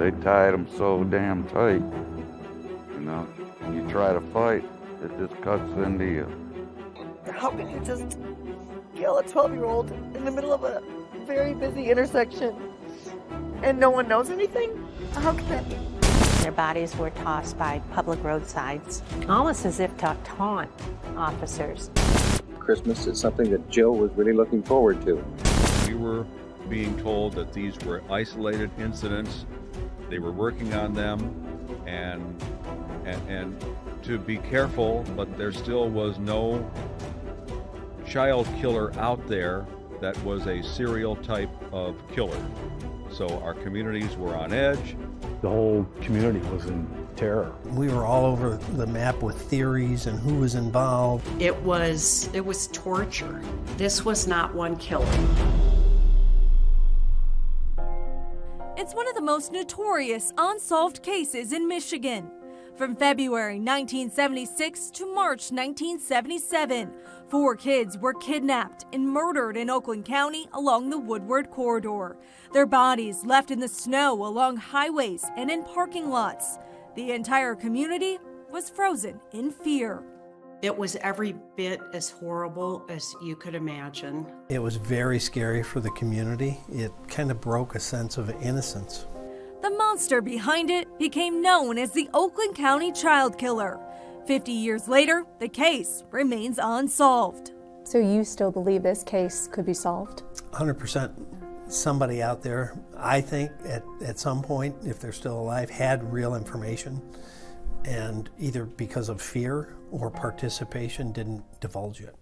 They tied him so damn tight, you know. You try to fight, it just cuts into you. How can you just kill a 12-year-old in the middle of a very busy intersection and no one knows anything? How can that be? Their bodies were tossed by public roadsides, almost as if to taunt officers. Christmas is something that Jill was really looking forward to. We were being told that these were isolated incidents. They were working on them and to be careful, but there still was no child killer out there that was a serial type of killer. So our communities were on edge. The whole community was in terror. We were all over the map with theories and who was involved. It was torture. This was not one killer. It's one of the most notorious unsolved cases in Michigan. From February 1976 to March 1977, 4 kids were kidnapped and murdered in Oakland County along the Woodward corridor. Their bodies left in the snow along highways and in parking lots. The entire community was frozen in fear. It was every bit as horrible as you could imagine. It was very scary for the community. It kind of broke a sense of innocence. The monster behind it became known as the Oakland County Child Killer. 50 years later, the case remains unsolved. So you still believe this case could be solved? 100%. Somebody out there, I think, at some point, if they're still alive, had real information, and either because of fear or participation didn't divulge it.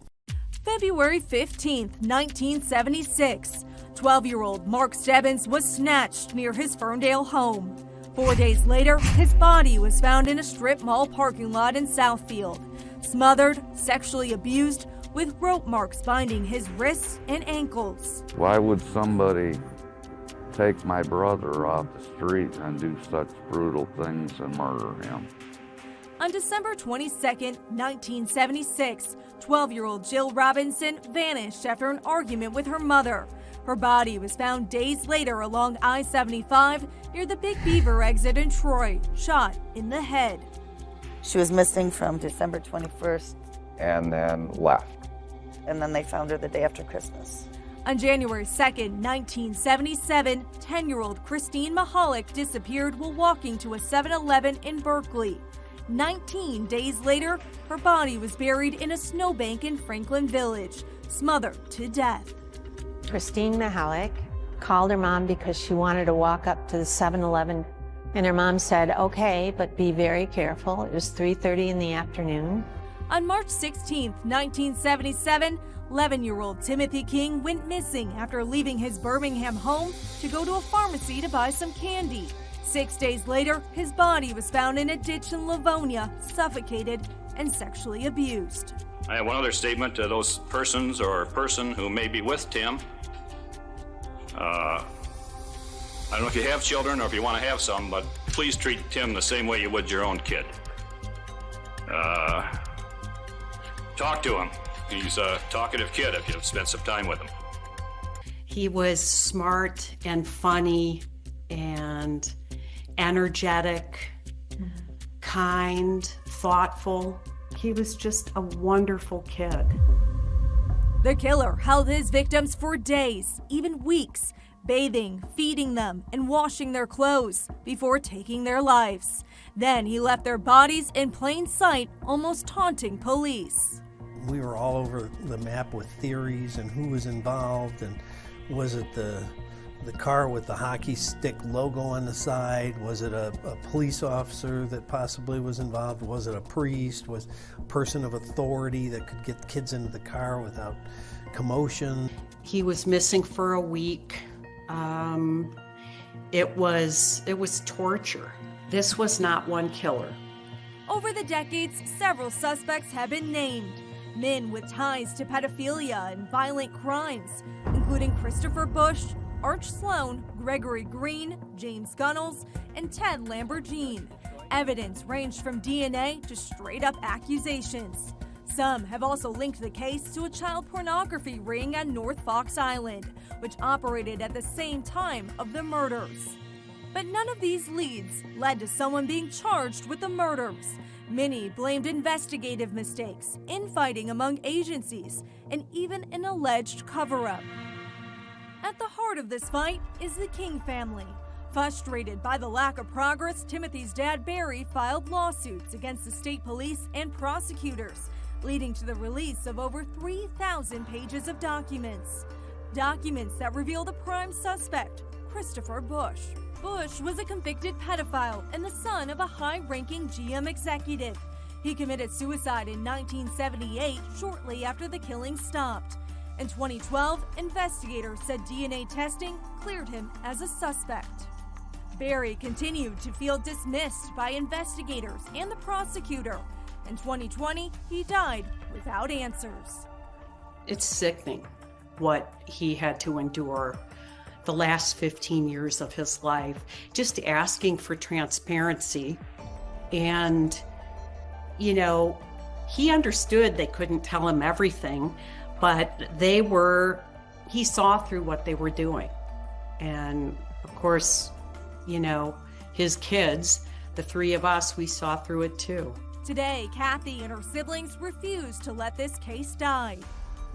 February 15th, 1976. 12-year-old Mark Stebbins was snatched near his Ferndale home. 4 days later, his body was found in a strip mall parking lot in Southfield, smothered, sexually abused, with rope marks binding his wrists and ankles. Why would somebody take my brother off the street and do such brutal things and murder him? On December 22nd, 1976, 12-year-old Jill Robinson vanished after an argument with her mother. Her body was found days later along I-75 near the Big Beaver exit in Troy, shot in the head. She was missing from December 21st. And then left. And then they found her the day after Christmas. On January 2nd, 1977, 10-year-old Christine Mahalik disappeared while walking to a 7-Eleven in Berkeley. 19 days later, her body was buried in a snowbank in Franklin Village, smothered to death. Christine Mahalik called her mom because she wanted to walk up to the 7-Eleven, and her mom said, okay, but be very careful. It was 3:30 in the afternoon. On March 16, 1977, 11-year-old Timothy King went missing after leaving his Birmingham home to go to a pharmacy to buy some candy. 6 days later, his body was found in a ditch in Livonia, suffocated and sexually abused. I have one other statement to those persons or person who may be with Tim. I don't know if you have children or if you want to have some, but please treat Tim the same way you would your own kid. Talk to him. He's a talkative kid if you've spent some time with him. He was smart and funny and energetic, kind, thoughtful. He was just a wonderful kid. The killer held his victims for days, even weeks, bathing, feeding them, and washing their clothes before taking their lives. Then he left their bodies in plain sight, almost taunting police. We were all over the map with theories and who was involved, and was it the car with the hockey stick logo on the side? Was it a police officer that possibly was involved? Was it a priest? Was a person of authority that could get kids into the car without commotion? He was missing for a week. It was torture. This was not one killer. Over the decades, several suspects have been named. Men with ties to pedophilia and violent crimes, including Christopher Bush, Arch Sloan, Gregory Green, James Gunnels, and Ted Lamborghini. Evidence ranged from DNA to straight-up accusations. Some have also linked the case to a child pornography ring on North Fox Island, which operated at the same time of the murders. But none of these leads led to someone being charged with the murders. Many blamed investigative mistakes, infighting among agencies, and even an alleged cover-up. At the heart of this fight is the King family. Frustrated by the lack of progress, Timothy's dad, Barry, filed lawsuits against the state police and prosecutors, leading to the release of over 3,000 pages of documents. Documents that reveal the prime suspect, Christopher Bush. Bush was a convicted pedophile and the son of a high-ranking GM executive. He committed suicide in 1978, shortly after the killing stopped. In 2012, investigators said DNA testing cleared him as a suspect. Barry continued to feel dismissed by investigators and the prosecutor. In 2020, he died without answers. It's sickening what he had to endure the last 15 years of his life, just asking for transparency. And, you know, he understood they couldn't tell him everything, but he saw through what they were doing. And of course, you know, his kids, the three of us, we saw through it too. Today, Kathy and her siblings refuse to let this case die.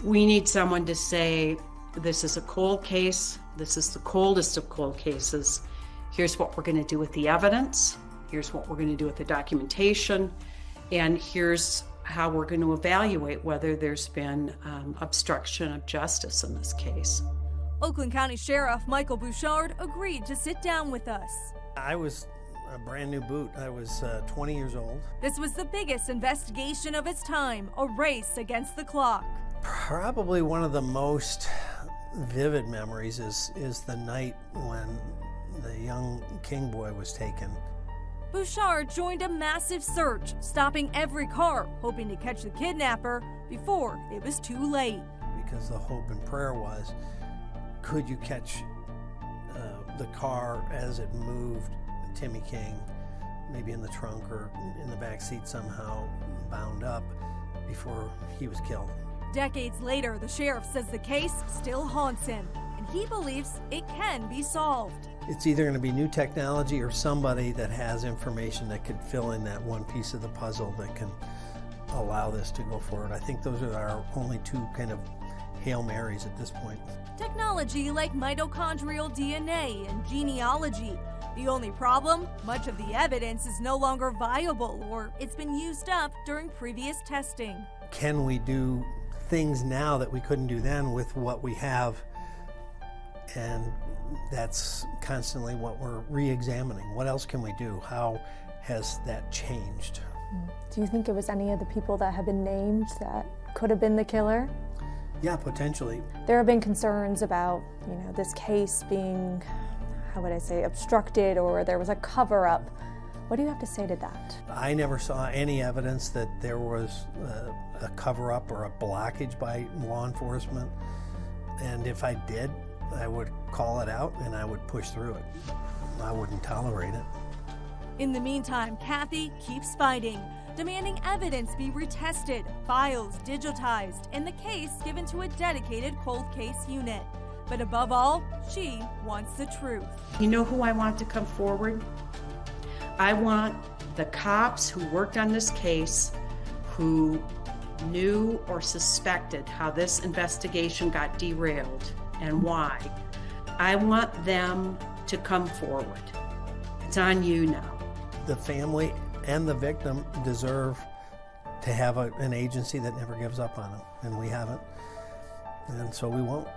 We need someone to say, this is a cold case. This is the coldest of cold cases. Here's what we're going to do with the evidence. Here's what we're going to do with the documentation. And here's how we're going to evaluate whether there's been obstruction of justice in this case. Oakland County Sheriff Michael Bouchard agreed to sit down with us. I was a brand new boot. I was 20 years old. This was the biggest investigation of its time, a race against the clock. Probably one of the most vivid memories is the night when the young King boy was taken. Bouchard joined a massive search, stopping every car, hoping to catch the kidnapper before it was too late. Because the hope and prayer was, could you catch the car as it moved, Timmy King, maybe in the trunk or in the back seat somehow, bound up before he was killed. Decades later, the sheriff says the case still haunts him, and he believes it can be solved. It's either going to be new technology or somebody that has information that could fill in that one piece of the puzzle that can allow this to go forward. I think those are our only two kind of Hail Marys at this point. Technology like mitochondrial DNA and genealogy. The only problem, much of the evidence is no longer viable or it's been used up during previous testing. Can we do things now that we couldn't do then with what we have? And that's constantly what we're re-examining. What else can we do? How has that changed? Do you think it was any of the people that have been named that could have been the killer? Yeah, potentially. There have been concerns about, you know, this case being, how would I say, obstructed, or there was a cover-up. What do you have to say to that? I never saw any evidence that there was a cover-up or a blockage by law enforcement. And if I did, I would call it out and I would push through it. I wouldn't tolerate it. In the meantime, Kathy keeps fighting, demanding evidence be retested, files digitized, and the case given to a dedicated cold case unit. But above all, she wants the truth. You know who I want to come forward? I want the cops who worked on this case, who knew or suspected how this investigation got derailed and why. I want them to come forward. It's on you now. The family and the victim deserve to have an agency that never gives up on them, and we haven't, and so we won't.